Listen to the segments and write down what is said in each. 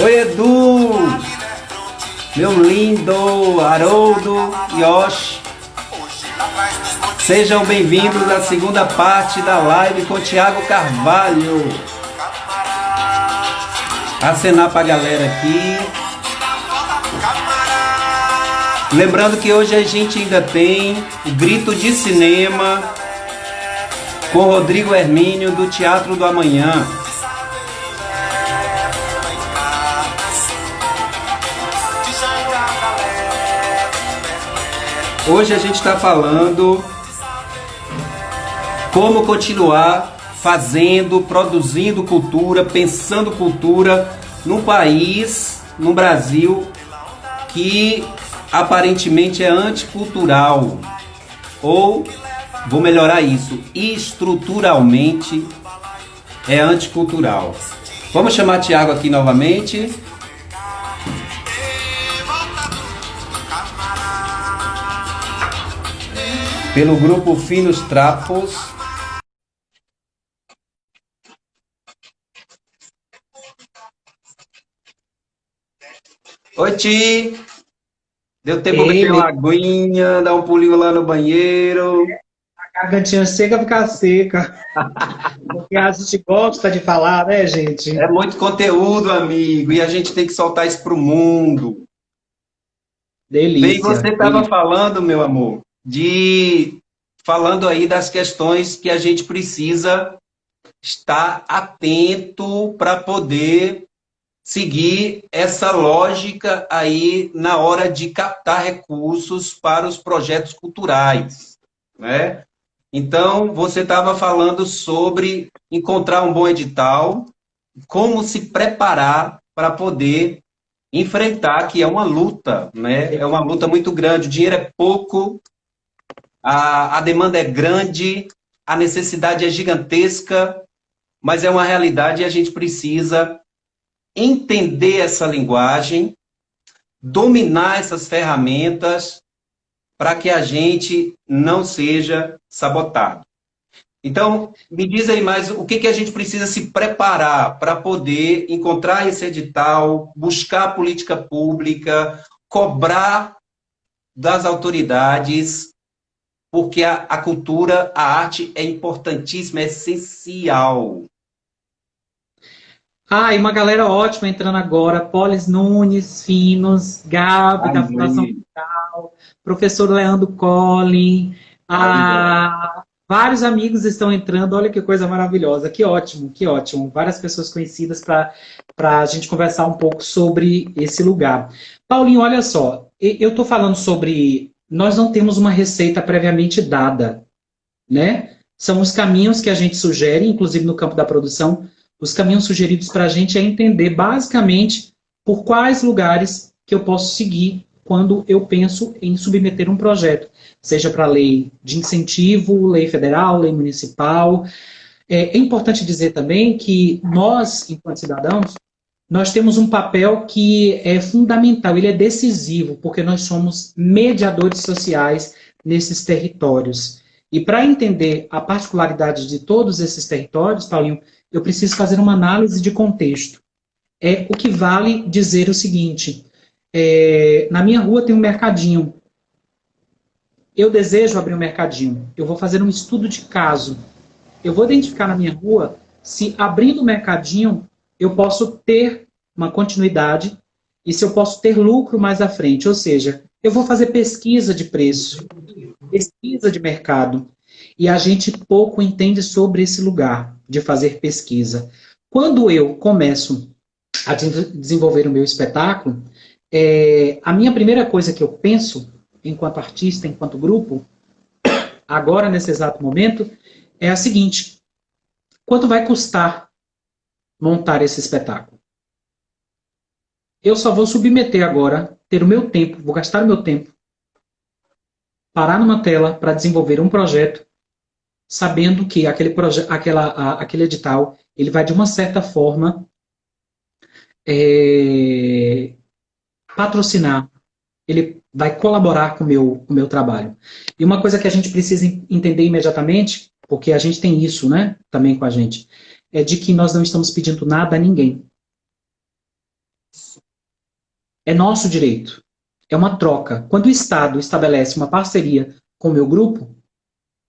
Oi, Edu! Meu lindo Haroldo, Yoshi. Sejam bem-vindos à segunda parte da live com Thiago Carvalho. Acenar pra galera aqui. Lembrando que hoje a gente ainda tem o Grito de Cinema com Rodrigo Hermínio do Teatro do Amanhã. Hoje a gente está falando como continuar fazendo, produzindo cultura, pensando cultura num país, no Brasil, que aparentemente é anticultural. Ou, vou melhorar isso, estruturalmente é anticultural. Vamos chamar Thiago aqui novamente. Pelo grupo Finos Trapos. Oi, Ti! Deu tempo de beber uma aguinha, dar um pulinho lá no banheiro. A gargantinha chega a ficar seca. Porque a gente gosta de falar, né, gente? É muito conteúdo, amigo, e a gente tem que soltar isso pro mundo. Bem, Delícia. você estava falando, meu amor, falando aí das questões que a gente precisa estar atento para poder seguir essa lógica aí na hora de captar recursos para os projetos culturais, né? Então, você estava falando sobre encontrar um bom edital, como se preparar para poder enfrentar, que é uma luta, né? É uma luta muito grande, o dinheiro é pouco, a demanda é grande, a necessidade é gigantesca, mas é uma realidade e a gente precisa entender essa linguagem, dominar essas ferramentas para que a gente não seja sabotado. Então, me diz aí mais o que a gente precisa se preparar para poder encontrar esse edital, buscar política pública, cobrar das autoridades, porque a cultura, a arte é importantíssima, é essencial. Ah, e uma galera ótima entrando agora. Polis Nunes, Finos, Gabi, da Fundação Aí, Cultural, professor Leandro Collin. aí, Vários amigos estão entrando. Olha que coisa maravilhosa. Que ótimo, que ótimo. Várias pessoas conhecidas para a gente conversar um pouco sobre esse lugar. Paulinho, olha só. Eu estou falando sobre... Nós não temos uma receita previamente dada, né? São os caminhos que a gente sugere, inclusive no campo da produção. Os caminhos sugeridos para a gente é entender, basicamente, por quais lugares que eu posso seguir quando eu penso em submeter um projeto, seja para lei de incentivo, lei federal, lei municipal. É importante dizer também que nós, enquanto cidadãos, nós temos um papel que é fundamental, ele é decisivo, porque nós somos mediadores sociais nesses territórios. E para entender a particularidade de todos esses territórios, Paulinho, eu preciso fazer uma análise de contexto. O que vale dizer o seguinte, na minha rua tem um mercadinho. Eu desejo abrir um mercadinho. Eu vou fazer um estudo de caso. Eu vou identificar na minha rua se abrindo o mercadinho eu posso ter uma continuidade e se eu posso ter lucro mais à frente. Ou seja, eu vou fazer pesquisa de preço, pesquisa de mercado. E a gente pouco entende sobre esse lugar de fazer pesquisa. Quando eu começo a desenvolver o meu espetáculo, a minha primeira coisa que eu penso, enquanto artista, enquanto grupo, agora, nesse exato momento, é a seguinte: quanto vai custar montar esse espetáculo? Eu só vou submeter agora, ter o meu tempo, vou gastar o meu tempo, parar numa tela para desenvolver um projeto, sabendo que aquele edital ele vai, de uma certa forma, patrocinar, ele vai colaborar com o meu trabalho. E uma coisa que a gente precisa entender imediatamente, porque a gente tem isso, né, também com a gente, é de que nós não estamos pedindo nada a ninguém. É nosso direito. É uma troca. Quando o Estado estabelece uma parceria com o meu grupo,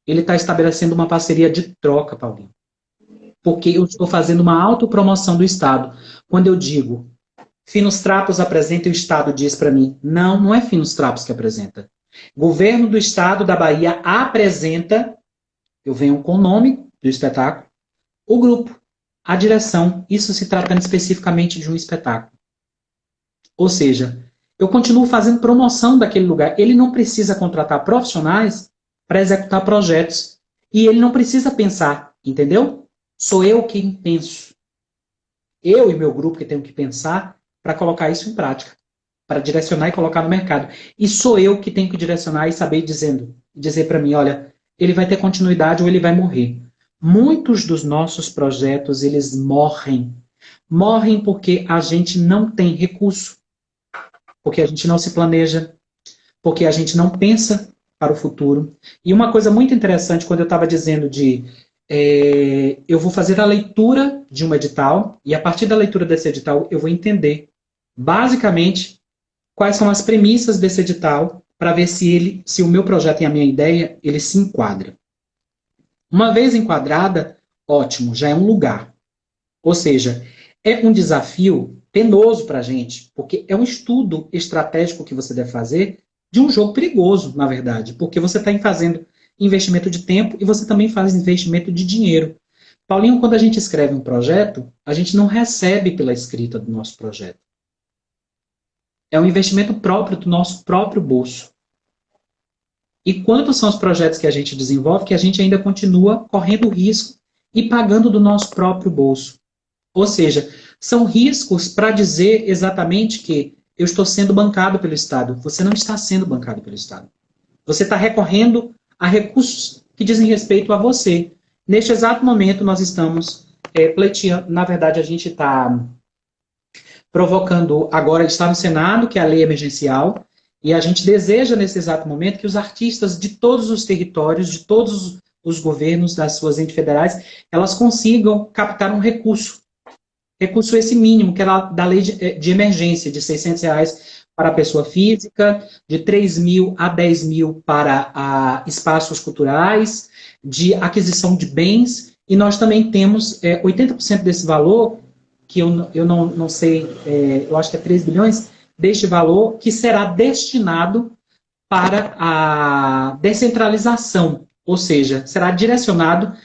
ele está estabelecendo uma parceria de troca, Paulinho. Porque eu estou fazendo uma autopromoção do Estado. Quando eu digo, Finos Trapos apresenta e o Estado diz para mim, não, não é Finos Trapos que apresenta. Governo do Estado da Bahia apresenta, eu venho com o nome do espetáculo, o grupo, a direção, isso se tratando especificamente de um espetáculo. Ou seja, eu continuo fazendo promoção daquele lugar. Ele não precisa contratar profissionais para executar projetos. E ele não precisa pensar, entendeu? Sou eu quem penso. Eu e meu grupo que tenho que pensar para colocar isso em prática, para direcionar e colocar no mercado. E sou eu que tenho que direcionar e saber dizer para mim, olha, ele vai ter continuidade ou ele vai morrer. Muitos dos nossos projetos, eles morrem. Morrem porque a gente não tem recurso, porque a gente não se planeja, porque a gente não pensa para o futuro. E uma coisa muito interessante, quando eu estava dizendo eu vou fazer a leitura de um edital, e a partir da leitura desse edital eu vou entender, basicamente, quais são as premissas desse edital, para ver se o meu projeto e a minha ideia, ele se enquadra. Uma vez enquadrada, ótimo, já é um lugar. Ou seja, é um desafio penoso para a gente, porque é um estudo estratégico que você deve fazer de um jogo perigoso, na verdade, porque você está fazendo investimento de tempo e você também faz investimento de dinheiro. Paulinho, quando a gente escreve um projeto, a gente não recebe pela escrita do nosso projeto. É um investimento próprio do nosso próprio bolso. E quantos são os projetos que a gente desenvolve que a gente ainda continua correndo risco e pagando do nosso próprio bolso? Ou seja, são riscos para dizer exatamente que eu estou sendo bancado pelo Estado. Você não está sendo bancado pelo Estado. Você está recorrendo a recursos que dizem respeito a você. Neste exato momento, nós estamos pleiteando, na verdade, a gente está provocando, agora está no Senado, que é a lei emergencial, e a gente deseja, nesse exato momento, que os artistas de todos os territórios, de todos os governos, das suas entes federais, elas consigam captar um recurso esse mínimo, que é da lei de emergência, de R$600 para a pessoa física, de 3.000 a 10.000 para espaços culturais, de aquisição de bens, e nós também temos 80% desse valor, que eu não sei, eu acho que é 3 bilhões, deste valor que será destinado para a descentralização, ou seja, será direcionado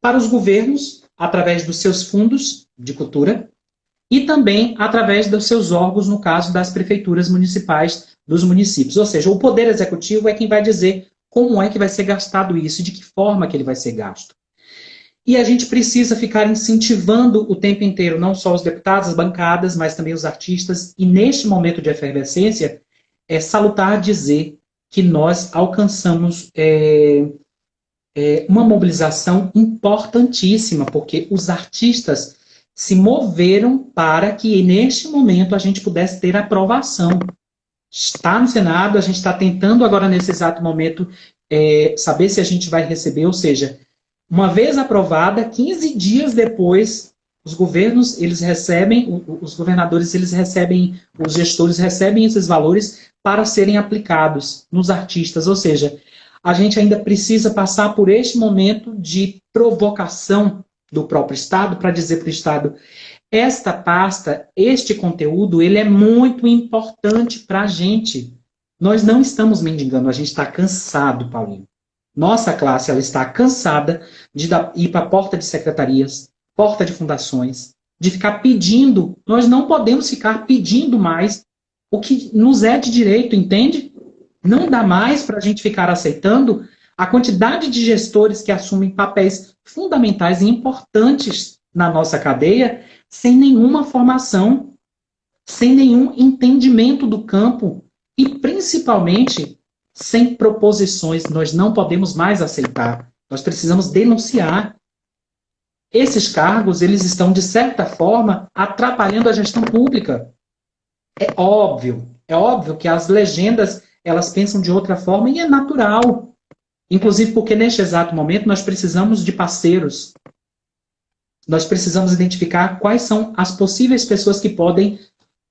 para os governos, através dos seus fundos de cultura, e também através dos seus órgãos, no caso das prefeituras municipais dos municípios. Ou seja, o Poder Executivo é quem vai dizer como é que vai ser gastado isso, de que forma que ele vai ser gasto. E a gente precisa ficar incentivando o tempo inteiro, não só os deputados, as bancadas, mas também os artistas, e neste momento de efervescência, é salutar dizer que nós alcançamos uma mobilização importantíssima, porque os artistas se moveram para que, neste momento, a gente pudesse ter aprovação. Está no Senado, a gente está tentando agora, nesse exato momento, saber se a gente vai receber, ou seja, uma vez aprovada, 15 dias depois, os governos, eles recebem, os governadores, eles recebem, os gestores recebem esses valores para serem aplicados nos artistas, ou seja, a gente ainda precisa passar por este momento de provocação do próprio Estado para dizer para o Estado, esta pasta, este conteúdo, ele é muito importante para a gente. Nós não estamos mendigando, a gente está cansado, Paulinho. Nossa classe, ela está cansada de ir para a porta de secretarias, porta de fundações, de ficar pedindo. Nós não podemos ficar pedindo mais o que nos é de direito, entende? Não dá mais para a gente ficar aceitando a quantidade de gestores que assumem papéis fundamentais e importantes na nossa cadeia sem nenhuma formação, sem nenhum entendimento do campo e, principalmente, sem proposições. Nós não podemos mais aceitar. Nós precisamos denunciar. Esses cargos, eles estão, de certa forma, atrapalhando a gestão pública. É óbvio que as legendas, elas pensam de outra forma e é natural. Inclusive porque, neste exato momento, nós precisamos de parceiros. Nós precisamos identificar quais são as possíveis pessoas que podem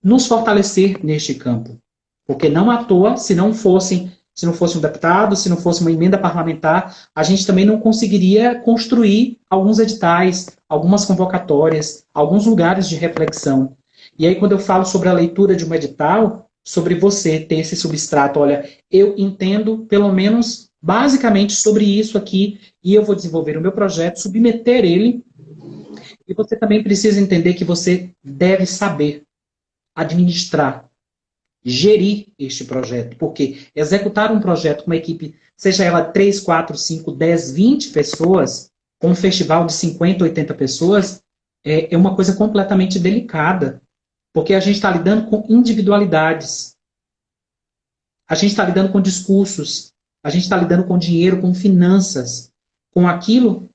nos fortalecer neste campo. Porque não à toa, se não fosse um deputado, se não fosse uma emenda parlamentar, a gente também não conseguiria construir alguns editais, algumas convocatórias, alguns lugares de reflexão. E aí, quando eu falo sobre a leitura de um edital, sobre você ter esse substrato, olha, eu entendo pelo menos basicamente sobre isso aqui, e eu vou desenvolver o meu projeto, submeter ele, e você também precisa entender que você deve saber administrar, gerir este projeto, porque executar um projeto com uma equipe, seja ela 3, 4, 5, 10, 20 pessoas, com um festival de 50, 80 pessoas, é uma coisa completamente delicada, porque a gente está lidando com individualidades, a gente está lidando com discursos, a gente está lidando com dinheiro, com finanças, com aquilo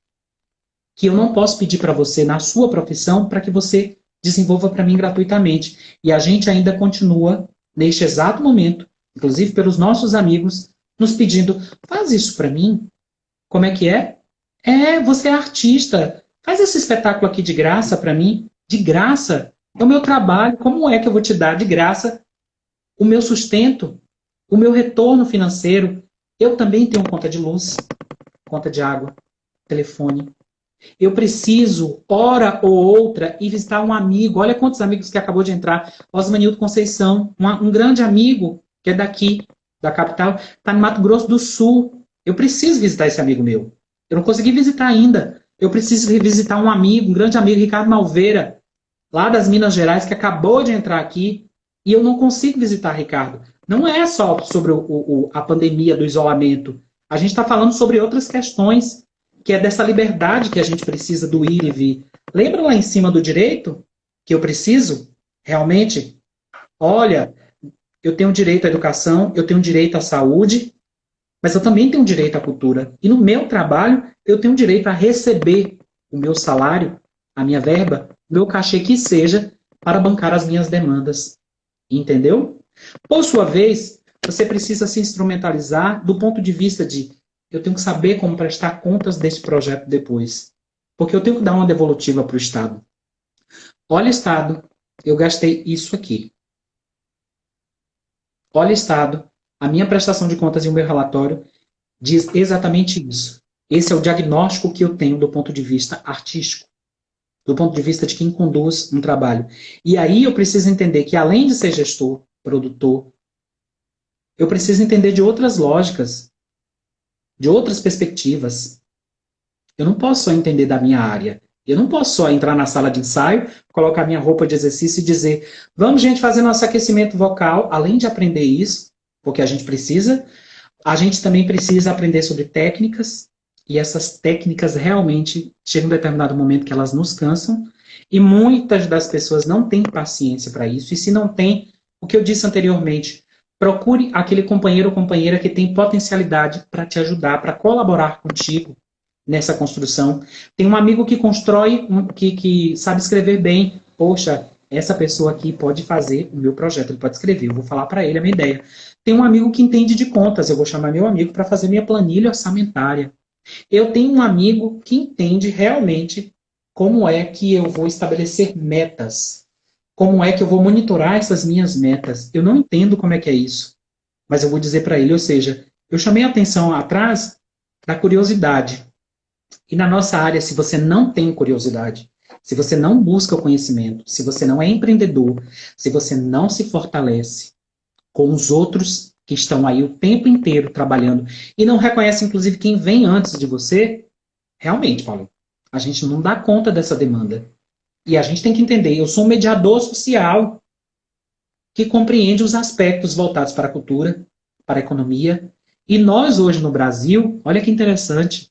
que eu não posso pedir para você na sua profissão para que você desenvolva para mim gratuitamente. E a gente ainda continua, neste exato momento, inclusive pelos nossos amigos, nos pedindo, faz isso para mim. Como é que é? Você é artista, faz esse espetáculo aqui de graça para mim. De graça? É o meu trabalho, como é que eu vou te dar de graça o meu sustento, o meu retorno financeiro? Eu também tenho conta de luz, conta de água, telefone. Eu preciso, hora ou outra, ir visitar um amigo. Olha quantos amigos que acabou de entrar. Osmanildo Conceição, um grande amigo, que é daqui, da capital, está no Mato Grosso do Sul. Eu preciso visitar esse amigo meu. Eu não consegui visitar ainda. Eu preciso visitar um amigo, um grande amigo, Ricardo Malveira, lá das Minas Gerais, que acabou de entrar aqui, e eu não consigo visitar Ricardo. Não é só sobre a pandemia, do isolamento. A gente está falando sobre outras questões, que é dessa liberdade que a gente precisa do ir e vir. Lembra lá em cima do direito que eu preciso? Realmente? Olha, eu tenho direito à educação, eu tenho direito à saúde, mas eu também tenho direito à cultura. E no meu trabalho, eu tenho direito a receber o meu salário, a minha verba, o meu cachê que seja, para bancar as minhas demandas. Entendeu? Por sua vez, você precisa se instrumentalizar do ponto de vista de eu tenho que saber como prestar contas desse projeto depois. Porque eu tenho que dar uma devolutiva para o Estado. Olha, Estado, eu gastei isso aqui. Olha, Estado, a minha prestação de contas e o meu relatório diz exatamente isso. Esse é o diagnóstico que eu tenho do ponto de vista artístico, do ponto de vista de quem conduz um trabalho. E aí eu preciso entender que, além de ser gestor, produtor, eu preciso entender de outras lógicas, de outras perspectivas. Eu não posso só entender da minha área. Eu não posso só entrar na sala de ensaio, colocar minha roupa de exercício e dizer, vamos, gente, fazer nosso aquecimento vocal, além de aprender isso, porque a gente precisa, a gente também precisa aprender sobre técnicas, e essas técnicas realmente chegam um determinado momento que elas nos cansam, e muitas das pessoas não têm paciência para isso, e se não tem, o que eu disse anteriormente, procure aquele companheiro ou companheira que tem potencialidade para te ajudar, para colaborar contigo nessa construção. Tem um amigo que constrói, que sabe escrever bem. Poxa, essa pessoa aqui pode fazer o meu projeto, ele pode escrever, eu vou falar para ele a minha ideia. Tem um amigo que entende de contas, eu vou chamar meu amigo para fazer minha planilha orçamentária. Eu tenho um amigo que entende realmente como é que eu vou estabelecer metas, como é que eu vou monitorar essas minhas metas. Eu não entendo como é que é isso, mas eu vou dizer para ele, ou seja, eu chamei a atenção atrás da curiosidade. E na nossa área, se você não tem curiosidade, se você não busca o conhecimento, se você não é empreendedor, se você não se fortalece com os outros que estão aí o tempo inteiro trabalhando e não reconhece, inclusive, quem vem antes de você, realmente, Paulo, a gente não dá conta dessa demanda. E a gente tem que entender, eu sou um mediador social que compreende os aspectos voltados para a cultura, para a economia. E nós hoje no Brasil, olha que interessante,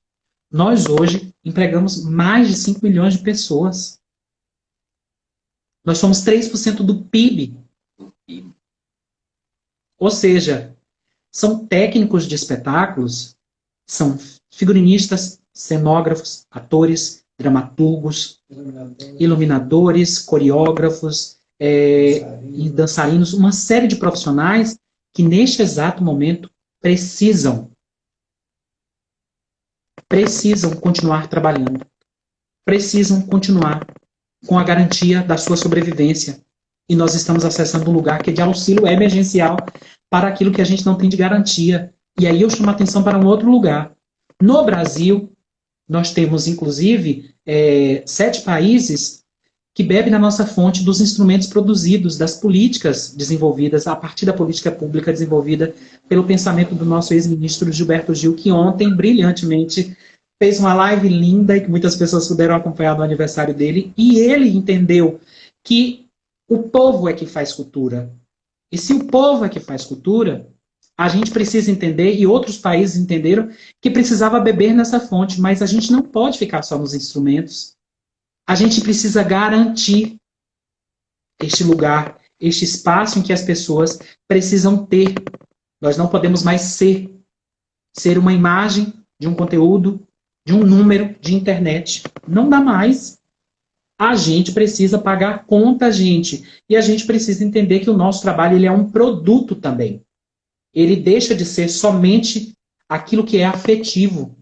nós hoje empregamos mais de 5 milhões de pessoas. Nós somos 3% do PIB. Ou seja, são técnicos de espetáculos, são figurinistas, cenógrafos, atores, dramaturgos, iluminadores, coreógrafos, e dançarinos, uma série de profissionais que neste exato momento precisam continuar trabalhando, precisam continuar com a garantia da sua sobrevivência. e nós estamos acessando um lugar que é de auxílio emergencial para aquilo que a gente não tem de garantia. E aí eu chamo a atenção para um outro lugar. No Brasil, nós temos, inclusive, 7 países que bebem na nossa fonte dos instrumentos produzidos, das políticas desenvolvidas, a partir da política pública desenvolvida pelo pensamento do nosso ex-ministro Gilberto Gil, que ontem, brilhantemente, fez uma live linda e que muitas pessoas puderam acompanhar no aniversário dele, e ele entendeu que o povo é que faz cultura. E se o povo é que faz cultura, a gente precisa entender, e outros países entenderam, que precisava beber nessa fonte, mas a gente não pode ficar só nos instrumentos. A gente precisa garantir este lugar, este espaço em que as pessoas precisam ter. Nós não podemos mais ser uma imagem de um conteúdo, de um número de internet. Não dá mais. A gente precisa pagar conta, gente. E a gente precisa entender que o nosso trabalho ele é um produto também. Ele deixa de ser somente aquilo que é afetivo.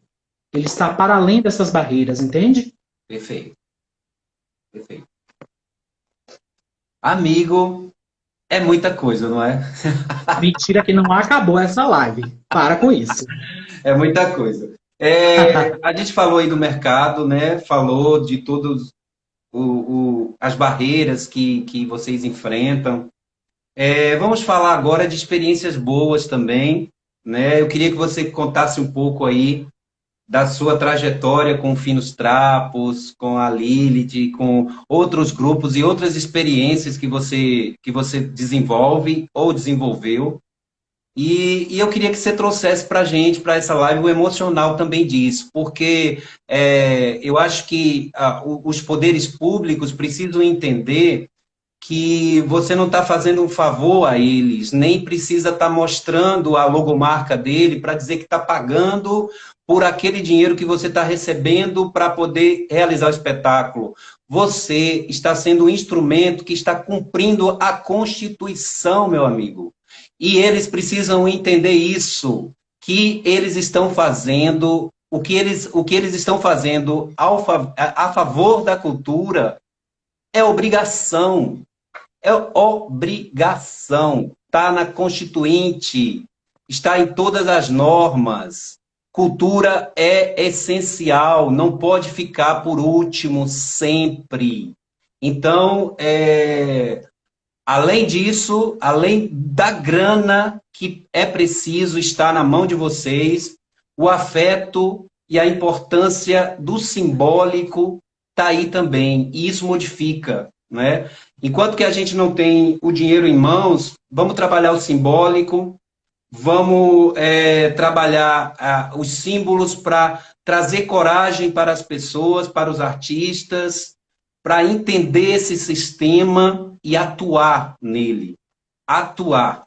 Ele está para além dessas barreiras, entende? Perfeito. Perfeito. Amigo, é muita coisa, não é? Mentira que não acabou essa live. Para com isso. É muita coisa. A gente falou aí do mercado, né? Falou de todas as barreiras que vocês enfrentam. Vamos falar agora de experiências boas também, né? Eu queria que você contasse um pouco aí da sua trajetória com o Finos Trapos, com a Lilith, com outros grupos e outras experiências que você desenvolve ou desenvolveu. E eu queria que você trouxesse para a gente, para essa live, o emocional também disso, porque eu acho que os poderes públicos precisam entender que você não está fazendo um favor a eles, nem precisa estar mostrando a logomarca dele para dizer que está pagando por aquele dinheiro que você está recebendo para poder realizar o espetáculo. Você está sendo um instrumento que está cumprindo a Constituição, meu amigo. E eles precisam entender isso, que eles estão fazendo, o que eles estão fazendo a favor da cultura é obrigação. É obrigação. Está na Constituinte, está em todas as normas. Cultura é essencial, não pode ficar por último sempre. Então, além disso, além da grana que é preciso estar na mão de vocês, o afeto e a importância do simbólico está aí também, e isso modifica, né? Enquanto que a gente não tem o dinheiro em mãos, vamos trabalhar o simbólico, vamos trabalhar os símbolos para trazer coragem para as pessoas, para os artistas, para entender esse sistema e atuar nele. Atuar.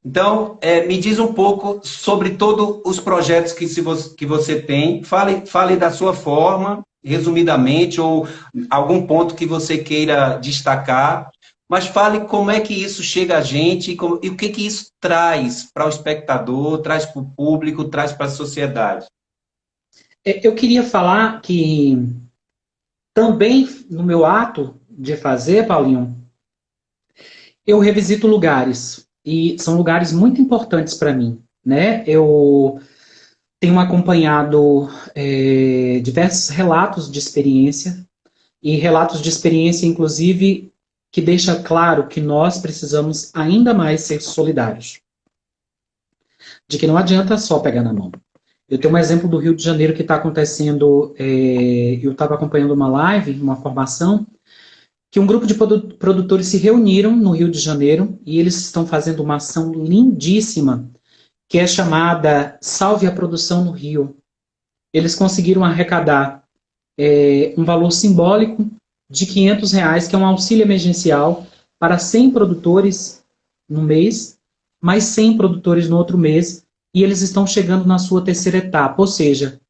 Então, me diz um pouco sobre todos os projetos que você tem. Fale da sua forma, resumidamente, ou algum ponto que você queira destacar, mas fale como é que isso chega a gente e o que isso traz para o espectador, traz para o público, traz para a sociedade. Eu queria falar que também no meu ato de fazer, Paulinho, eu revisito lugares, e são lugares muito importantes para mim, né? Eu tenho acompanhado diversos relatos de experiência, e relatos de experiência, inclusive, que deixa claro que nós precisamos ainda mais ser solidários. De que não adianta só pegar na mão. Eu tenho um exemplo do Rio de Janeiro que está acontecendo, eu estava acompanhando uma live, uma formação, que um grupo de produtores se reuniram no Rio de Janeiro e eles estão fazendo uma ação lindíssima que é chamada Salve a Produção no Rio. Eles conseguiram arrecadar um valor simbólico de R$500, que é um auxílio emergencial para 100 produtores no mês, mais 100 produtores no outro mês, e eles estão chegando na sua terceira etapa. Ou seja,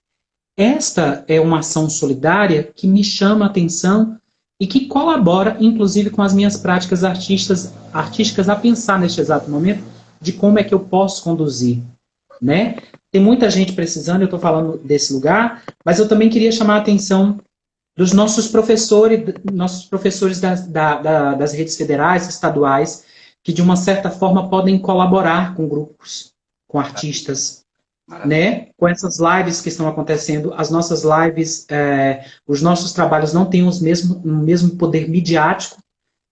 esta é uma ação solidária que me chama a atenção e que colabora, inclusive, com as minhas práticas artísticas a pensar neste exato momento de como é que eu posso conduzir, né? Tem muita gente precisando, eu estou falando desse lugar, mas eu também queria chamar a atenção dos nossos professores das redes federais, estaduais, que de uma certa forma podem colaborar com grupos, com artistas, né? Com essas lives que estão acontecendo, as nossas lives, os nossos trabalhos não têm o mesmo poder midiático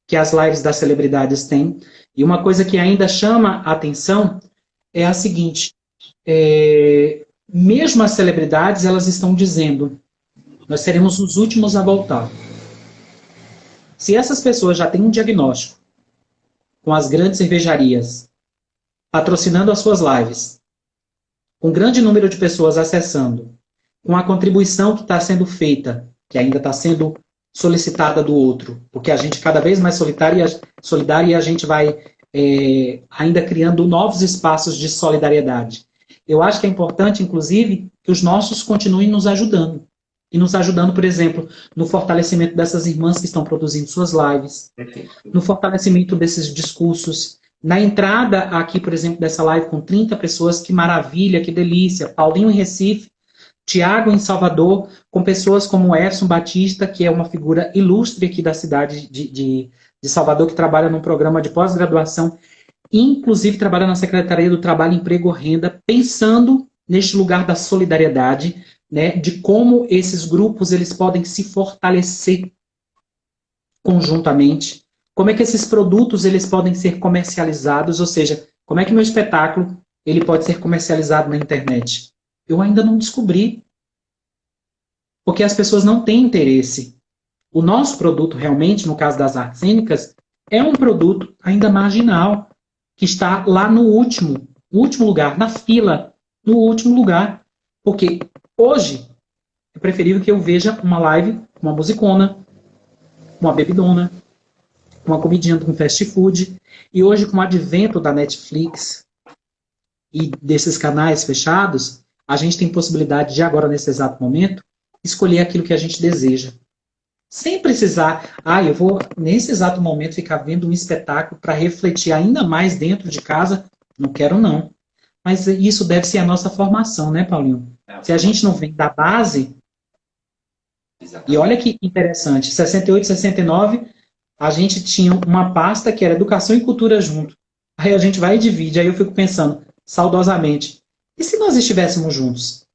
que as lives das celebridades têm. E uma coisa que ainda chama a atenção é a seguinte, mesmo as celebridades, elas estão dizendo, nós seremos os últimos a voltar. Se essas pessoas já têm um diagnóstico com as grandes cervejarias patrocinando as suas lives, com um grande número de pessoas acessando, com a contribuição que está sendo feita, que ainda está sendo solicitada do outro, porque a gente cada vez mais solidário e a gente vai ainda criando novos espaços de solidariedade. Eu acho que é importante, inclusive, que os nossos continuem nos ajudando. E nos ajudando, por exemplo, no fortalecimento dessas irmãs que estão produzindo suas lives, no fortalecimento desses discursos, na entrada aqui, por exemplo, dessa live com 30 pessoas, que maravilha, que delícia, Paulinho em Recife, Tiago em Salvador, com pessoas como Edson Batista, que é uma figura ilustre aqui da cidade de Salvador, que trabalha num programa de pós-graduação, inclusive trabalha na Secretaria do Trabalho, Emprego e Renda, pensando neste lugar da solidariedade, né, de como esses grupos eles podem se fortalecer conjuntamente, como é que esses produtos eles podem ser comercializados, ou seja, como é que meu espetáculo ele pode ser comercializado na internet. Eu ainda não descobri, porque as pessoas não têm interesse. O nosso produto realmente, no caso das artes cênicas, é um produto ainda marginal, que está lá no último lugar, na fila, no último lugar, porque hoje, é preferível que eu veja uma live, uma musicona, uma bebidona, uma comidinha com fast food. E hoje, com o advento da Netflix e desses canais fechados, a gente tem possibilidade de agora, nesse exato momento, escolher aquilo que a gente deseja. Sem precisar, eu vou, nesse exato momento, ficar vendo um espetáculo para refletir ainda mais dentro de casa. Não quero, não. Mas isso deve ser a nossa formação, né, Paulinho? Se a gente não vem da base... Exatamente. E olha que interessante, 68, 69, a gente tinha uma pasta que era Educação e Cultura junto. Aí a gente vai e divide, aí eu fico pensando, saudosamente, e se nós estivéssemos juntos?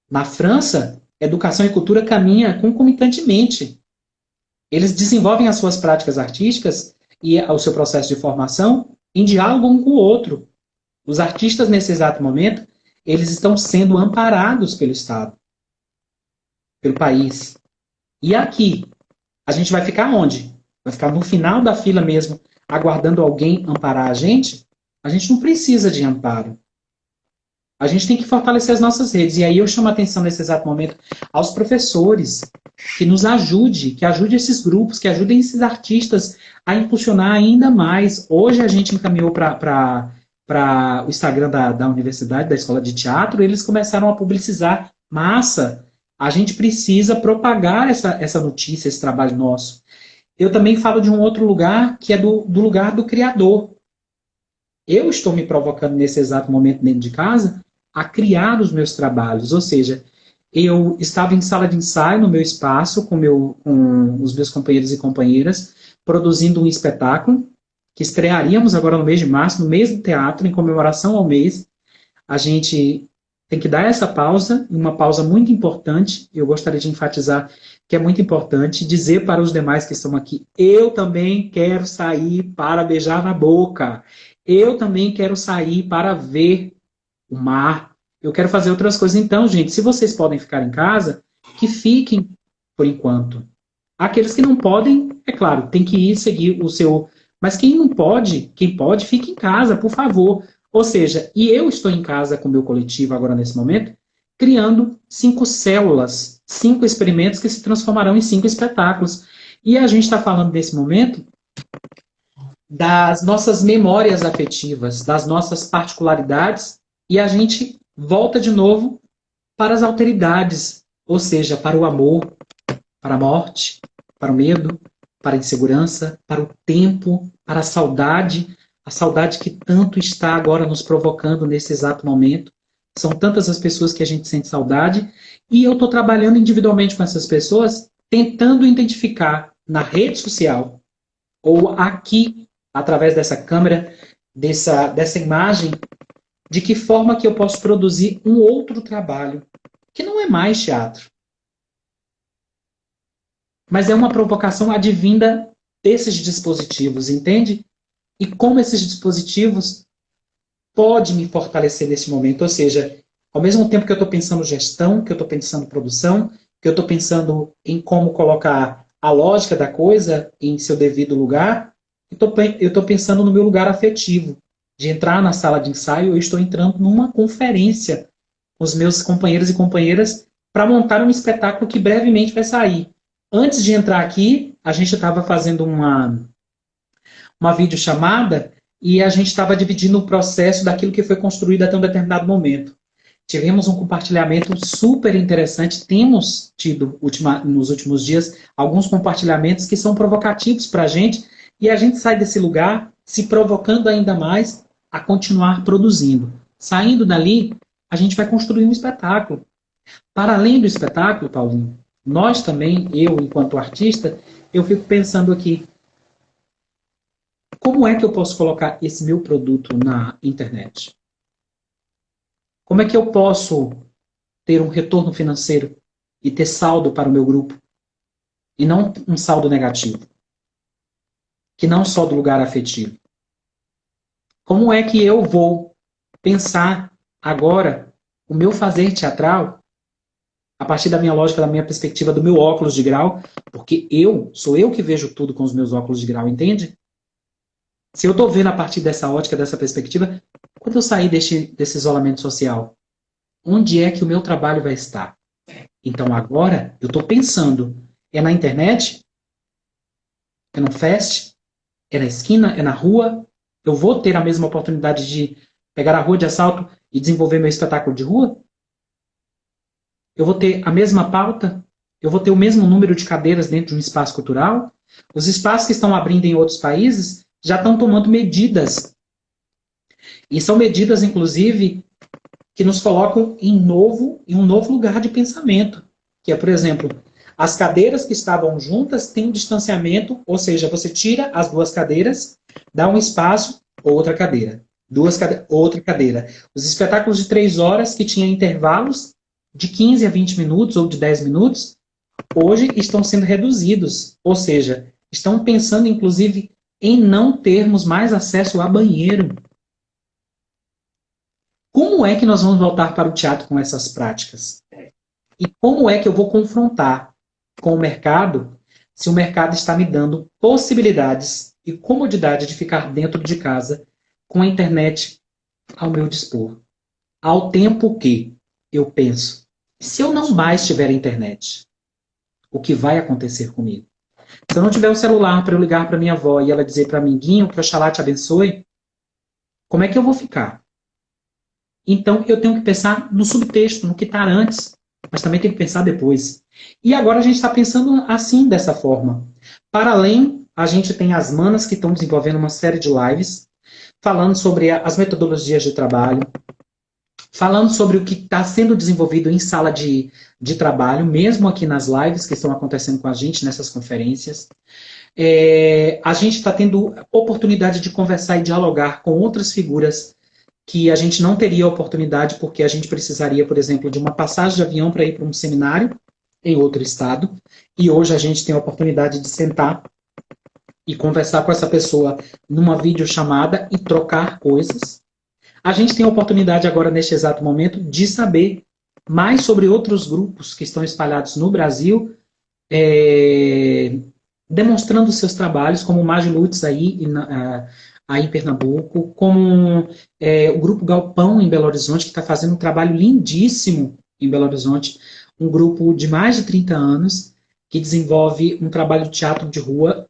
Na França, Educação e Cultura caminha concomitantemente. Eles desenvolvem as suas práticas artísticas e o seu processo de formação em diálogo um com o outro. Os artistas, nesse exato momento, eles estão sendo amparados pelo Estado, pelo país. E aqui, a gente vai ficar onde? Vai ficar no final da fila mesmo, aguardando alguém amparar a gente? A gente não precisa de amparo. A gente tem que fortalecer as nossas redes. E aí eu chamo a atenção nesse exato momento aos professores, que nos ajude, que ajude esses grupos, que ajudem esses artistas a impulsionar ainda mais. Hoje a gente encaminhou para o Instagram da universidade, da escola de teatro, eles começaram a publicizar. Massa! A gente precisa propagar essa notícia, esse trabalho nosso. Eu também falo de um outro lugar, que é do lugar do criador. Eu estou me provocando nesse exato momento dentro de casa a criar os meus trabalhos, ou seja, eu estava em sala de ensaio no meu espaço com os meus companheiros e companheiras, produzindo um espetáculo que estrearíamos agora no mês de março, no mesmo teatro, em comemoração ao mês. A gente tem que dar essa pausa, uma pausa muito importante, eu gostaria de enfatizar que é muito importante, dizer para os demais que estão aqui, eu também quero sair para beijar na boca, eu também quero sair para ver o mar, eu quero fazer outras coisas. Então, gente, se vocês podem ficar em casa, que fiquem por enquanto. Aqueles que não podem, é claro, tem que ir seguir o seu... Mas quem não pode, quem pode, fique em casa, por favor. Ou seja, e eu estou em casa com o meu coletivo agora nesse momento, criando 5 células, 5 experimentos que se transformarão em 5 espetáculos. E a gente está falando nesse momento das nossas memórias afetivas, das nossas particularidades, e a gente volta de novo para as alteridades, ou seja, para o amor, para a morte, para o medo, para a insegurança, para o tempo, para a saudade que tanto está agora nos provocando nesse exato momento. São tantas as pessoas que a gente sente saudade, e eu estou trabalhando individualmente com essas pessoas tentando identificar na rede social ou aqui, através dessa câmera, dessa imagem, de que forma que eu posso produzir um outro trabalho, que não é mais teatro, mas é uma provocação advinda desses dispositivos, entende? E como esses dispositivos podem me fortalecer nesse momento, ou seja, ao mesmo tempo que eu estou pensando gestão, que eu estou pensando produção, que eu estou pensando em como colocar a lógica da coisa em seu devido lugar, eu estou pensando no meu lugar afetivo, de entrar na sala de ensaio, eu estou entrando numa conferência com os meus companheiros e companheiras para montar um espetáculo que brevemente vai sair. Antes de entrar aqui, a gente estava fazendo uma videochamada e a gente estava dividindo o processo daquilo que foi construído até um determinado momento. Tivemos um compartilhamento super interessante, temos tido nos últimos dias alguns compartilhamentos que são provocativos para a gente, e a gente sai desse lugar se provocando ainda mais a continuar produzindo. Saindo dali, a gente vai construir um espetáculo. Para além do espetáculo, Paulinho, nós também, eu enquanto artista, eu fico pensando aqui, como é que eu posso colocar esse meu produto na internet? Como é que eu posso ter um retorno financeiro e ter saldo para o meu grupo? E não um saldo negativo. Que não só do lugar afetivo. Como é que eu vou pensar agora o meu fazer teatral a partir da minha lógica, da minha perspectiva, do meu óculos de grau? Porque sou eu que vejo tudo com os meus óculos de grau, entende? Se eu estou vendo a partir dessa ótica, dessa perspectiva, quando eu sair desse isolamento social, onde é que o meu trabalho vai estar? Então agora eu estou pensando, é na internet? É no fest? É na esquina? É na rua? Eu vou ter a mesma oportunidade de pegar a rua de assalto e desenvolver meu espetáculo de rua? Eu vou ter a mesma pauta? Eu vou ter o mesmo número de cadeiras dentro de um espaço cultural? Os espaços que estão abrindo em outros países já estão tomando medidas. E são medidas, inclusive, que nos colocam em um novo lugar de pensamento. Que é, por exemplo, as cadeiras que estavam juntas têm um distanciamento, ou seja, você tira as duas cadeiras, dá um espaço, outra cadeira. Outra cadeira. Os espetáculos de 3 horas, que tinham intervalos de 15 a 20 minutos ou de 10 minutos, hoje estão sendo reduzidos. Ou seja, estão pensando, inclusive, em não termos mais acesso a banheiro. Como é que nós vamos voltar para o teatro com essas práticas? E como é que eu vou confrontar com o mercado se o mercado está me dando possibilidades e comodidade de ficar dentro de casa com a internet ao meu dispor? Ao tempo que eu penso, se eu não mais tiver internet, o que vai acontecer comigo? Se eu não tiver o celular para eu ligar para minha avó e ela dizer para mim, Guinho, que Oxalá te abençoe, como é que eu vou ficar? Então, eu tenho que pensar no subtexto, no que está antes, mas também tenho que pensar depois. E agora a gente está pensando assim, dessa forma. Para além, a gente tem as manas que estão desenvolvendo uma série de lives, falando sobre as metodologias de trabalho, falando sobre o que está sendo desenvolvido em sala de trabalho, mesmo aqui nas lives que estão acontecendo com a gente, nessas conferências. A gente está tendo oportunidade de conversar e dialogar com outras figuras que a gente não teria oportunidade porque a gente precisaria, por exemplo, de uma passagem de avião para ir para um seminário em outro estado, e hoje a gente tem a oportunidade de sentar e conversar com essa pessoa numa videochamada e trocar coisas. A gente tem a oportunidade agora, neste exato momento, de saber mais sobre outros grupos que estão espalhados no Brasil, demonstrando seus trabalhos, como o Magi Lutz aí em Pernambuco, como o Grupo Galpão em Belo Horizonte, que está fazendo um trabalho lindíssimo em Belo Horizonte, um grupo de mais de 30 anos, que desenvolve um trabalho de teatro de rua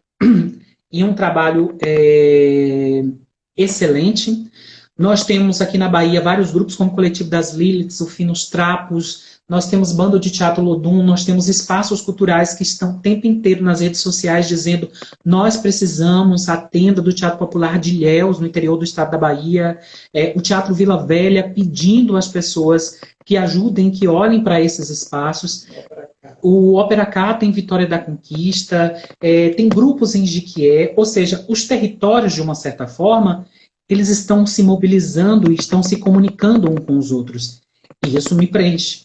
e um trabalho excelente. Nós temos aqui na Bahia vários grupos, como o Coletivo das Liliths, o Finos Trapos, nós temos Bando de Teatro Lodum, nós temos espaços culturais que estão o tempo inteiro nas redes sociais dizendo nós precisamos a tenda do Teatro Popular de Ilhéus, no interior do estado da Bahia, o Teatro Vila Velha pedindo às pessoas que ajudem, que olhem para esses espaços. O Ópera Cata em Vitória da Conquista, tem grupos em Jiquié, ou seja, os territórios, de uma certa forma, eles estão se mobilizando e estão se comunicando uns com os outros. E isso me preenche.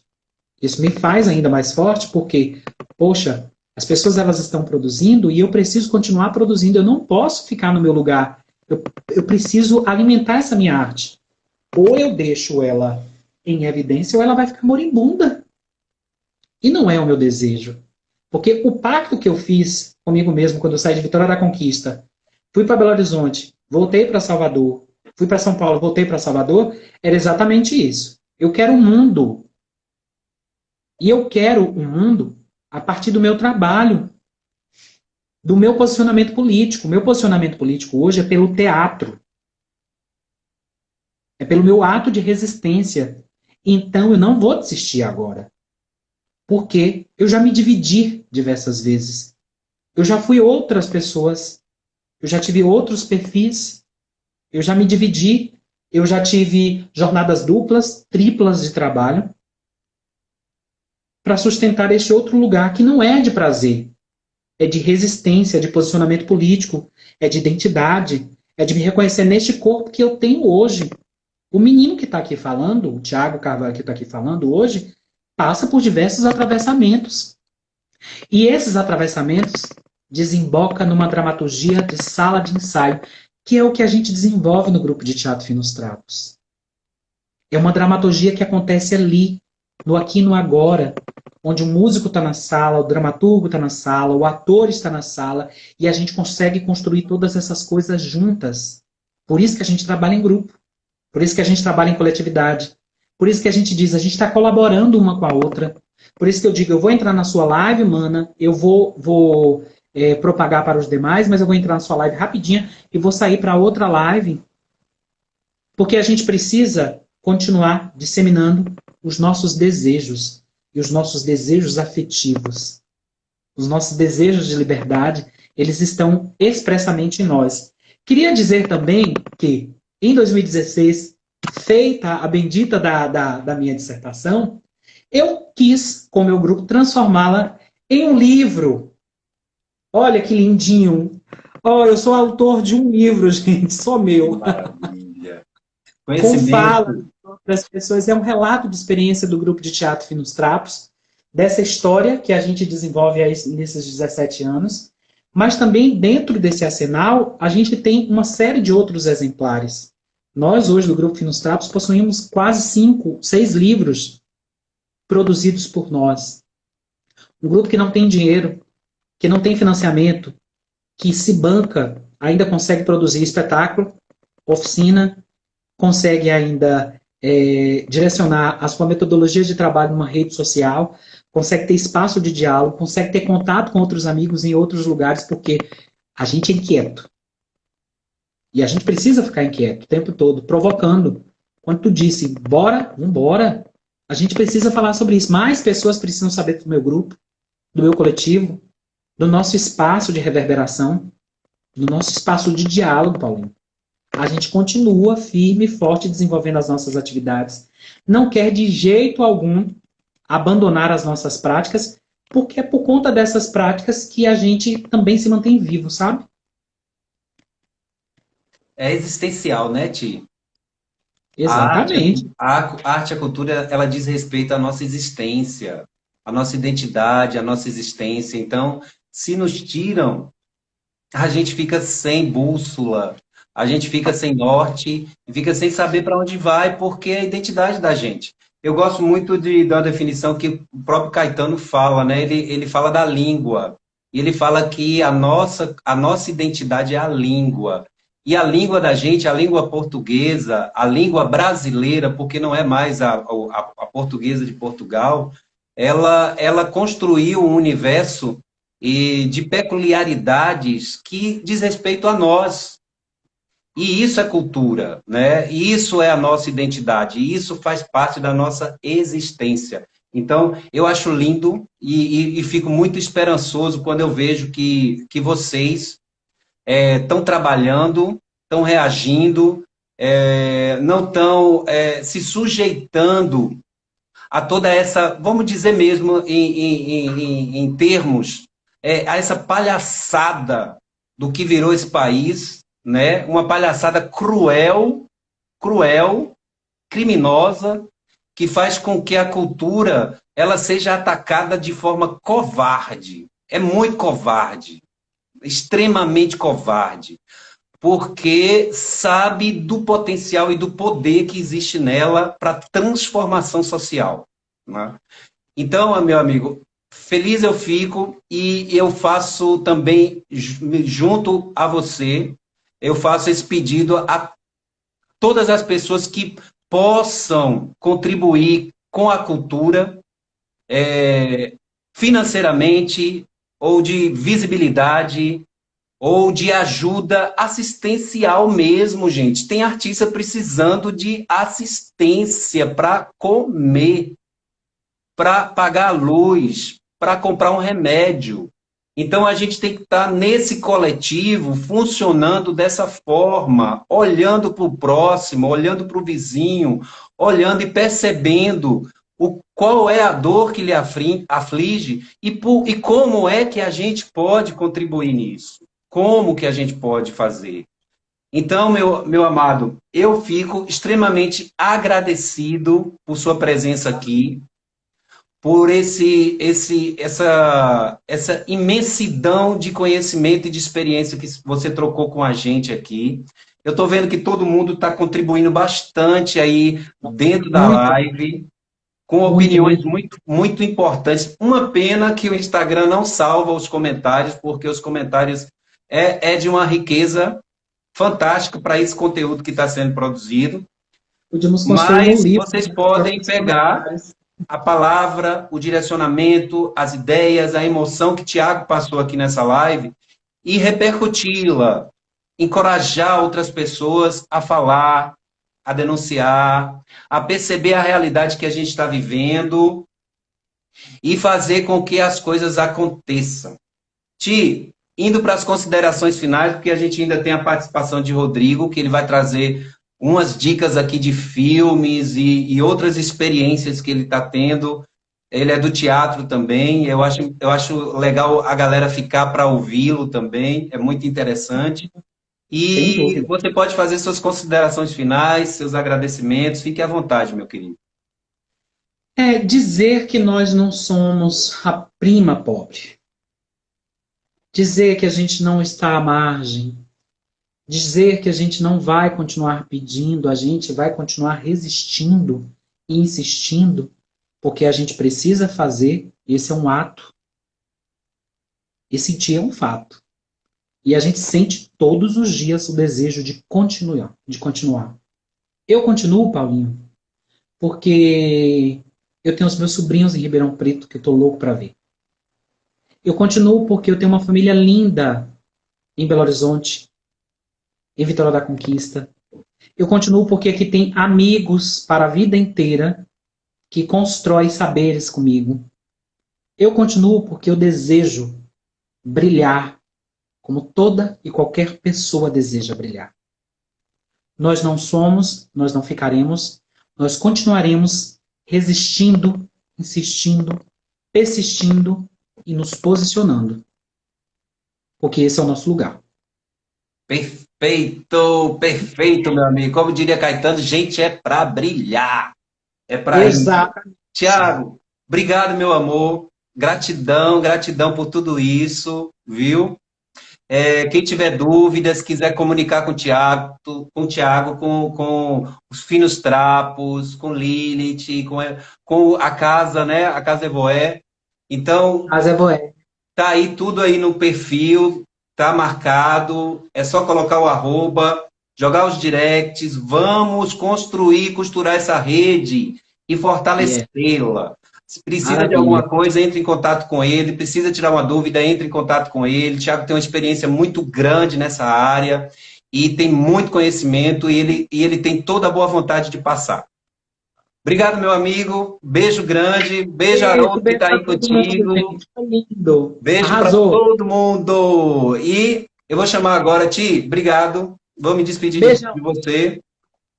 Isso me faz ainda mais forte, porque, poxa, as pessoas elas estão produzindo e eu preciso continuar produzindo. Eu não posso ficar no meu lugar. Eu preciso alimentar essa minha arte. Ou eu deixo ela em evidência ou ela vai ficar moribunda. E não é o meu desejo. Porque o pacto que eu fiz comigo mesmo quando eu saí de Vitória da Conquista, fui para Belo Horizonte, voltei para Salvador, fui para São Paulo, voltei para Salvador, era exatamente isso. Eu quero um mundo. E eu quero um mundo a partir do meu trabalho, do meu posicionamento político. O meu posicionamento político hoje é pelo teatro. É pelo meu ato de resistência. Então eu não vou desistir agora. Porque eu já me dividi diversas vezes. Eu já fui outras pessoas. Eu já tive outros perfis. Eu já me dividi. Eu já tive jornadas duplas, triplas de trabalho para sustentar este outro lugar que não é de prazer. É de resistência, é de posicionamento político, é de identidade, é de me reconhecer neste corpo que eu tenho hoje. O menino que está aqui falando, o Thiago Carvalho que está aqui falando hoje, passa por diversos atravessamentos. E esses atravessamentos desembocam numa dramaturgia de sala de ensaio, que é o que a gente desenvolve no grupo de teatro Finos Trapos. É uma dramaturgia que acontece ali, no aqui e no agora, onde o músico está na sala, o dramaturgo está na sala, o ator está na sala, e a gente consegue construir todas essas coisas juntas. Por isso que a gente trabalha em grupo, por isso que a gente trabalha em coletividade, por isso que a gente diz, a gente está colaborando uma com a outra. Por isso que eu digo, eu vou entrar na sua live, mana, eu vou propagar para os demais, mas eu vou entrar na sua live rapidinho e vou sair para outra live, porque a gente precisa continuar disseminando os nossos desejos e os nossos desejos afetivos. Os nossos desejos de liberdade, eles estão expressamente em nós. Queria dizer também que, em 2016, feita a bendita da minha dissertação, eu quis, com o meu grupo, transformá-la em um livro. Olha que lindinho. Oh, eu sou autor de um livro, gente, só meu. Maravilha. Com fala para as pessoas. É um relato de experiência do grupo de teatro Finos Trapos, dessa história que a gente desenvolve aí nesses 17 anos, mas também dentro desse arsenal a gente tem uma série de outros exemplares. Nós hoje do grupo Finos Trapos possuímos quase 6 livros produzidos por nós. Um grupo que não tem dinheiro, que não tem financiamento, que se banca, ainda consegue produzir espetáculo, oficina, consegue ainda direcionar a sua metodologia de trabalho numa rede social, consegue ter espaço de diálogo, consegue ter contato com outros amigos em outros lugares, porque a gente é inquieto. E a gente precisa ficar inquieto o tempo todo, provocando. Quando tu disse, bora, vambora, a gente precisa falar sobre isso. Mais pessoas precisam saber do meu grupo, do meu coletivo, do nosso espaço de reverberação, do nosso espaço de diálogo, Paulinho. A gente continua firme e forte desenvolvendo as nossas atividades. Não quer de jeito algum abandonar as nossas práticas, porque é por conta dessas práticas que a gente também se mantém vivo, sabe? É existencial, né, Ti? Exatamente. A arte, a cultura, ela diz respeito à nossa existência, à nossa identidade, à nossa existência. Então, se nos tiram, a gente fica sem bússola, a gente fica sem norte, fica sem saber para onde vai, porque é a identidade da gente. Eu gosto muito de uma definição que o próprio Caetano fala, né? Ele fala da língua. E ele fala que a nossa identidade é a língua. E a língua da gente, a língua portuguesa, a língua brasileira, porque não é mais a portuguesa de Portugal, ela construiu um universo de peculiaridades que diz respeito a nós. E isso é cultura, né? Isso é a nossa identidade, e isso faz parte da nossa existência. Então, eu acho lindo e fico muito esperançoso quando eu vejo que vocês estão trabalhando, estão reagindo, não estão se sujeitando a toda essa, vamos dizer mesmo em termos, a essa palhaçada do que virou esse país, né? Uma palhaçada cruel, cruel, criminosa, que faz com que a cultura ela seja atacada de forma covarde. É muito covarde, extremamente covarde, porque sabe do potencial e do poder que existe nela para transformação social, né? Então, meu amigo, feliz eu fico e eu faço também, junto a você, eu faço esse pedido a todas as pessoas que possam contribuir com a cultura, financeiramente, ou de visibilidade, ou de ajuda assistencial mesmo, gente. Tem artista precisando de assistência para comer, para pagar a luz, para comprar um remédio. Então a gente tem que estar nesse coletivo funcionando dessa forma, olhando para o próximo, olhando para o vizinho, olhando e percebendo qual é a dor que lhe aflige e como é que a gente pode contribuir nisso. Como que a gente pode fazer? Então, meu amado, eu fico extremamente agradecido por sua presença aqui, por essa imensidão de conhecimento e de experiência que você trocou com a gente aqui. Eu estou vendo que todo mundo está contribuindo bastante aí dentro da Muito, live, com muito, opiniões muito. muito, muito importantes. Uma pena que o Instagram não salva os comentários, porque os comentários é de uma riqueza fantástica para esse conteúdo que está sendo produzido. Podíamos construir um Mas livro vocês com os podem próprios pegar comentários. a palavra, o direcionamento, as ideias, a emoção que Tiago passou aqui nessa live e repercuti-la, encorajar outras pessoas a falar, a denunciar, a perceber a realidade que a gente está vivendo e fazer com que as coisas aconteçam. Ti, indo para as considerações finais, porque a gente ainda tem a participação de Rodrigo, que ele vai trazer umas dicas aqui de filmes e outras experiências que ele está tendo. Ele é do teatro também, eu acho legal a galera ficar para ouvi-lo também, é muito interessante. Sem E dúvida. você pode fazer suas considerações finais, seus agradecimentos, fique à vontade, meu querido. É dizer que nós não somos a prima pobre. Dizer que a gente não está à margem. Dizer que a gente não vai continuar pedindo, a gente vai continuar resistindo e insistindo, porque a gente precisa fazer, esse é um ato. E sentir é um fato. E a gente sente todos os dias o desejo de continuar, de continuar. Eu continuo, Paulinho, porque eu tenho os meus sobrinhos em Ribeirão Preto que eu estou louco para ver. Eu continuo porque eu tenho uma família linda em Belo Horizonte, em Vitória da Conquista. Eu continuo porque aqui tem amigos para a vida inteira que constroem saberes comigo. Eu continuo porque eu desejo brilhar como toda e qualquer pessoa deseja brilhar. Nós não somos, nós não ficaremos, nós continuaremos resistindo, insistindo, persistindo e nos posicionando. Porque esse é o nosso lugar. Perfeito, perfeito, meu amigo. Como diria Caetano, gente é para brilhar. É para isso. Exatamente. Tiago, obrigado, meu amor. Gratidão, gratidão por tudo isso, viu? Quem tiver dúvidas, quiser comunicar com os Finos Trapos, com Lilith, com a casa, né? A Casa Evoé. Então, Mas é boé. tá aí tudo aí no perfil, tá marcado. É só colocar o arroba, jogar os directs. Vamos construir, costurar essa rede e Yeah. fortalecê-la. Se precisa de Maravilha. alguma coisa, entre em contato com ele. Precisa tirar uma dúvida, entre em contato com ele. O Thiago tem uma experiência muito grande nessa área. e tem muito conhecimento e ele tem toda a boa vontade de passar. Obrigado, meu amigo. Beijo grande. Beijo, Beijo, Haroldo, que beijo está pra aí todo mundo, contigo. gente. Foi lindo. Beijo para Arrasou. todo mundo. E eu vou chamar agora, Ti. Obrigado. Vou me despedir de Beijão. você. Ok.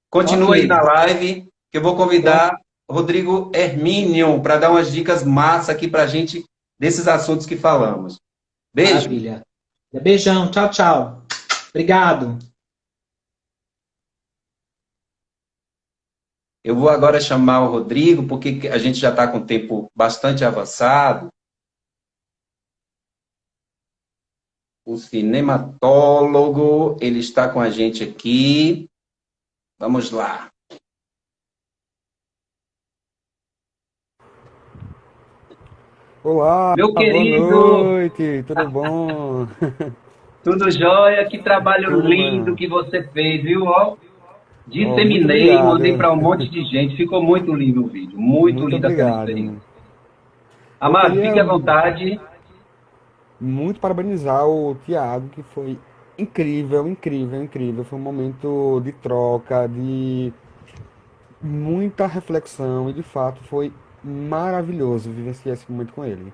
Continua aí na live, que eu vou Então, convidar Rodrigo Hermínio para dar umas dicas massa aqui para a gente desses assuntos que falamos. Beijo. maravilha. Beijão. Tchau, tchau. Obrigado. Eu vou agora chamar o Rodrigo, porque a gente já está com o tempo bastante avançado. O cinematólogo, ele está com a gente aqui. Vamos lá. Olá, Meu boa querido, noite, tudo bom? tudo jóia? Que trabalho Tudo lindo bom? que você fez, viu? Ó, Oh, muito disseminei, mandei obrigado, para um monte de gente. Ficou muito lindo o vídeo. Muito muito linda aquela experiência. obrigado. Eu Amado, queria fique à vontade. muito parabenizar o Thiago, que foi incrível, incrível, incrível. Foi um momento de troca, de muita reflexão e de fato foi maravilhoso vivenciar esse momento com ele.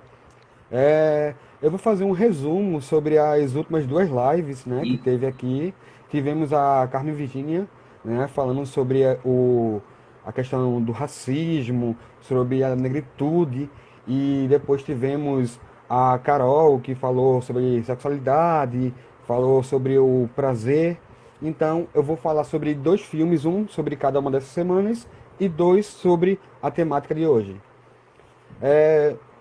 Eu vou fazer um resumo sobre as últimas duas lives, né, que E teve aqui. Tivemos a Carmen Virginia, né, falando sobre a questão do racismo, sobre a negritude, e depois tivemos a Carol, que falou sobre sexualidade, falou sobre o prazer. Então, eu vou falar sobre dois filmes, um sobre cada uma dessas semanas e dois sobre a temática de hoje.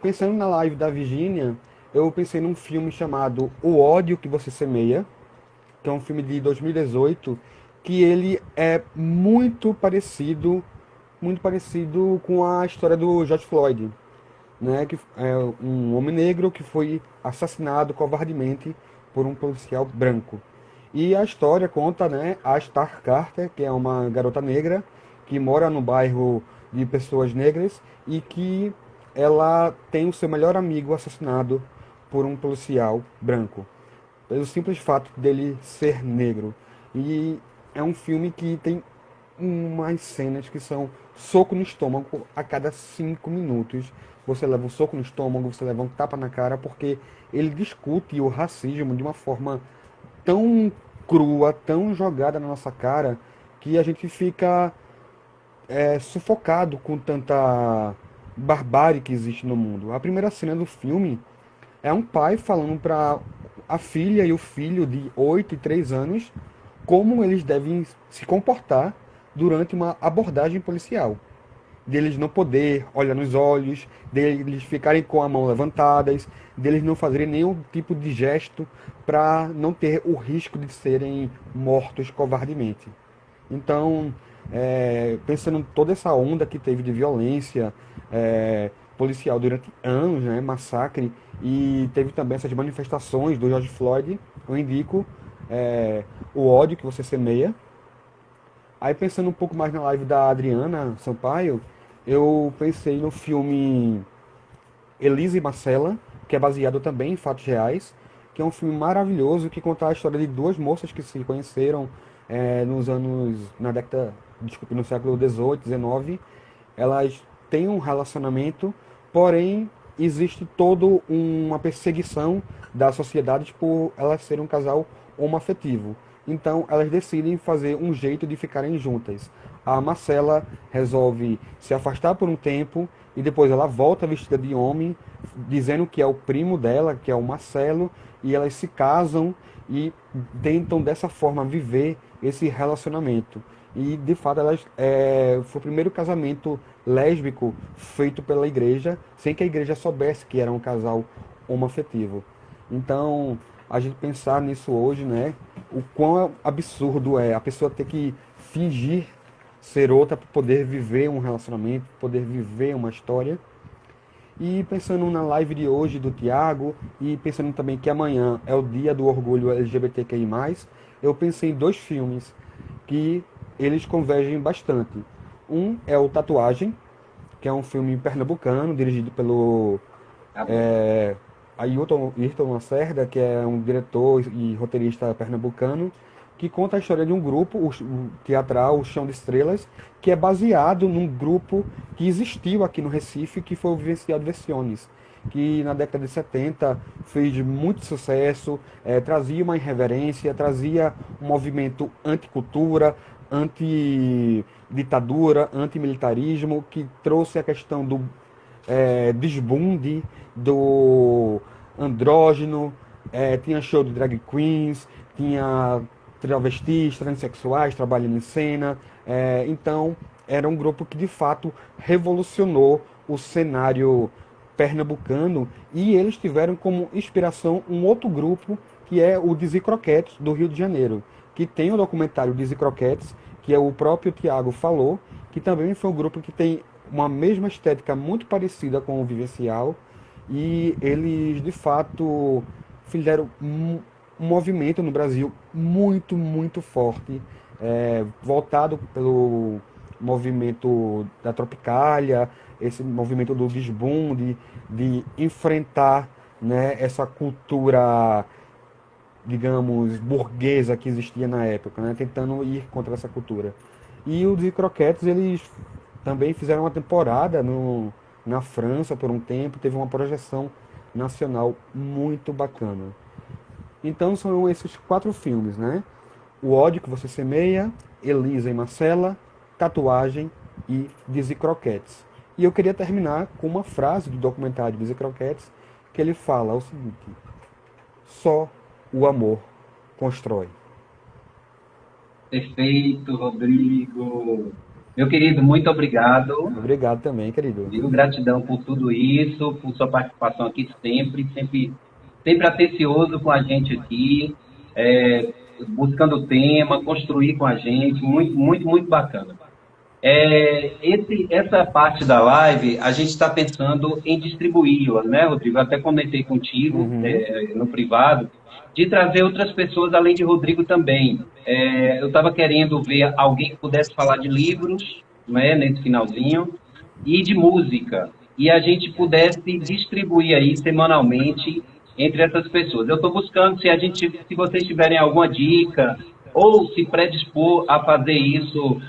Pensando na live da Virginia, eu pensei num filme chamado O Ódio que Você Semeia, que é um filme de 2018, que ele é muito parecido com a história do George Floyd, né, que é um homem negro que foi assassinado covardemente por um policial branco. E a história conta, né, a Star Carter, que é uma garota negra que mora no bairro de pessoas negras e que ela tem o seu melhor amigo assassinado por um policial branco, pelo simples fato dele ser negro. E é um filme que tem umas cenas que são soco no estômago a cada 5 minutos. Você leva um soco no estômago, você leva um tapa na cara, porque ele discute o racismo de uma forma tão crua, tão jogada na nossa cara, que a gente fica sufocado com tanta barbárie que existe no mundo. A primeira cena do filme é um pai falando para a filha e o filho de 8 e 3 anos como eles devem se comportar durante uma abordagem policial. Deles não poder olhar nos olhos, deles ficarem com a mão levantadas, deles não fazerem nenhum tipo de gesto para não ter o risco de serem mortos covardemente. Então, pensando em toda essa onda que teve de violência policial durante anos, né, massacre, e teve também essas manifestações do George Floyd, eu indico O Ódio que Você Semeia. Aí pensando um pouco mais na live da Adriana Sampaio, eu pensei no filme Elisa e Marcela, que é baseado também em fatos reais, que é um filme maravilhoso que conta a história de duas moças que se conheceram na década, desculpe, no século XVIII, XIX. Elas têm um relacionamento, porém existe toda uma perseguição da sociedade por elas serem um casal homoafetivo. Então elas decidem fazer um jeito de ficarem juntas. A Marcela resolve se afastar por um tempo e depois ela volta vestida de homem, dizendo que é o primo dela, que é o Marcelo, e elas se casam e tentam dessa forma viver esse relacionamento. E de fato foi o primeiro casamento lésbico feito pela igreja, sem que a igreja soubesse que era um casal homoafetivo. Então, a gente pensar nisso hoje, né? O quão absurdo é a pessoa ter que fingir ser outra para poder viver um relacionamento, poder viver uma história. E pensando na live de hoje do Tiago, e pensando também que amanhã é o dia do orgulho LGBTQI+, eu pensei em dois filmes que eles convergem bastante. Um é o Tatuagem, que é um filme pernambucano, dirigido pelo tá bom. Ayrton Lacerda, que é um diretor e roteirista pernambucano, que conta a história de um grupo, o teatral, o Chão de Estrelas, que é baseado num grupo que existiu aqui no Recife, que foi o Vivencial Versiones, que na década de 70 fez muito sucesso, trazia uma irreverência, trazia um movimento anticultura, anti-ditadura, antimilitarismo, que trouxe a questão do desbunde, do andrógeno, tinha show de drag queens, tinha travestis, transexuais trabalhando em cena. Então, era um grupo que de fato revolucionou o cenário pernambucano, e eles tiveram como inspiração um outro grupo, que é o Dizzy Croquettes, do Rio de Janeiro, que tem o documentário Dizzy Croquettes, que é o próprio Tiago falou, que também foi um grupo que tem uma mesma estética muito parecida com o Vivencial, e eles de fato fizeram um movimento no Brasil muito, muito forte, voltado pelo movimento da Tropicália, esse movimento do desbunde, de enfrentar, né, essa cultura, digamos, burguesa que existia na época, né, tentando ir contra essa cultura. E os Croquettes, eles também fizeram uma temporada na França por um tempo, teve uma projeção nacional muito bacana. Então são esses 4 filmes, né? O Ódio que Você Semeia, Elisa e Marcela, Tatuagem e Dizzy Croquettes. E eu queria terminar com uma frase do documentário Dizzy Croquettes, que ele fala o seguinte: só o amor constrói. Perfeito, Rodrigo. Meu querido, muito obrigado. Obrigado também, querido. Viu? Gratidão por tudo isso, por sua participação aqui sempre atencioso com a gente aqui, buscando tema, construir com a gente, muito, muito, muito bacana. Essa parte da live, a gente está pensando em distribuí-la, né, Rodrigo? Eu até comentei contigo, no privado, de trazer outras pessoas além de Rodrigo também. Eu estava querendo ver alguém que pudesse falar de livros, né, nesse finalzinho, e de música, e a gente pudesse distribuir aí semanalmente entre essas pessoas. Eu estou buscando, se vocês tiverem alguma dica, ou se predispor a fazer isso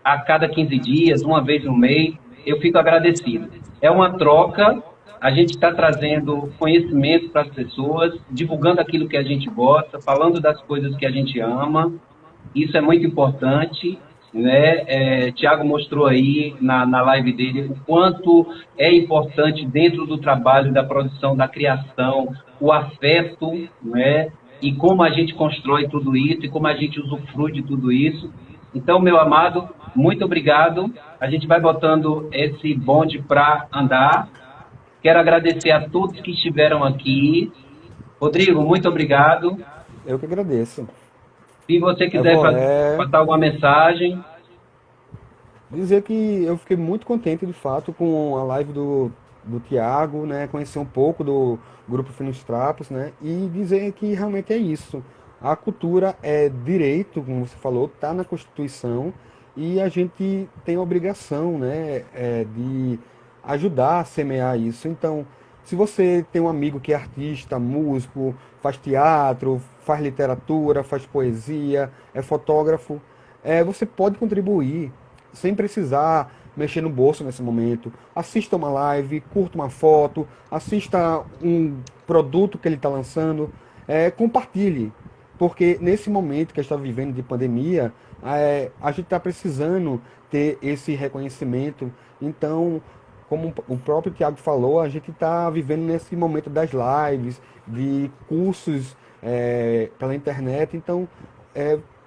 a cada 15 dias, uma vez no mês, eu fico agradecido. É uma troca, a gente está trazendo conhecimento para as pessoas, divulgando aquilo que a gente gosta, falando das coisas que a gente ama, isso é muito importante, né? Tiago mostrou aí na live dele o quanto é importante dentro do trabalho, da produção, da criação, o afeto, né? E como a gente constrói tudo isso, e como a gente usufrui de tudo isso. Então, meu amado, muito obrigado. A gente vai botando esse bonde para andar. Quero agradecer a todos que estiveram aqui. Rodrigo, muito obrigado. Eu que agradeço. Se você quiser passar alguma mensagem. Dizer que eu fiquei muito contente, de fato, com a live do Tiago, né? Conhecer um pouco do Grupo Finos Trapos, né? E dizer que realmente é isso. A cultura é direito, como você falou, está na Constituição, e a gente tem a obrigação, né, de ajudar a semear isso. Então, se você tem um amigo que é artista, músico, faz teatro, faz literatura, faz poesia, é fotógrafo, você pode contribuir sem precisar mexer no bolso nesse momento. Assista uma live, curta uma foto, assista um produto que ele está lançando, compartilhe. Porque nesse momento que a gente está vivendo de pandemia, a gente está precisando ter esse reconhecimento. Então, como o próprio Tiago falou, a gente está vivendo nesse momento das lives, de cursos pela internet. Então,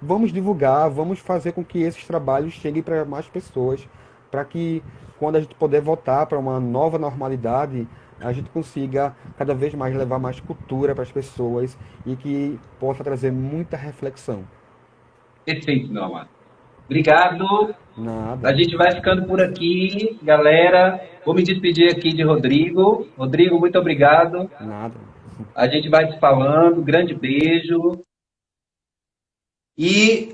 vamos divulgar, vamos fazer com que esses trabalhos cheguem para mais pessoas, para que quando a gente puder voltar para uma nova normalidade, a gente consiga cada vez mais levar mais cultura para as pessoas e que possa trazer muita reflexão. Perfeito, meu amado. Obrigado. Nada. A gente vai ficando por aqui, galera. Vou me despedir aqui de Rodrigo. Rodrigo, muito obrigado. Nada. A gente vai se falando. Grande beijo. E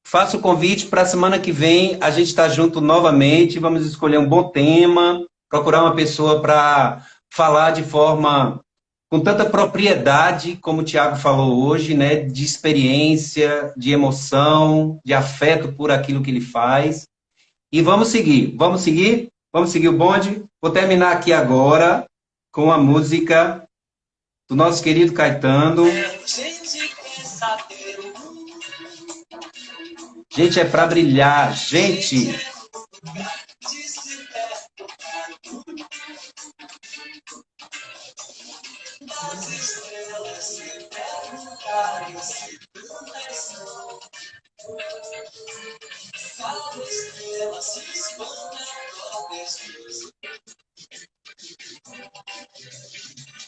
faço o convite para a semana que vem a gente estar junto novamente. Vamos escolher um bom tema, procurar uma pessoa para falar de forma com tanta propriedade, como o Tiago falou hoje, né, de experiência, de emoção, de afeto por aquilo que ele faz. E vamos seguir o bonde. Vou terminar aqui agora com a música do nosso querido Caetano. Gente, é para brilhar, gente. Das estrelas se perguntar e se começou. Cada estrela se expande ao pescoço.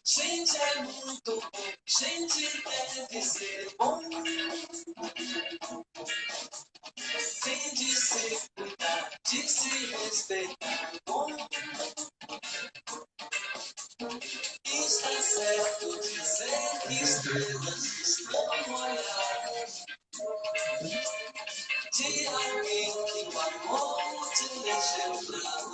Gente, é muito bom, gente deve ser bom. Tem de se cuidar, de se respeitar. Bom, está certo dizer que estrelas estão no olhar de alguém que o amor te deixou pra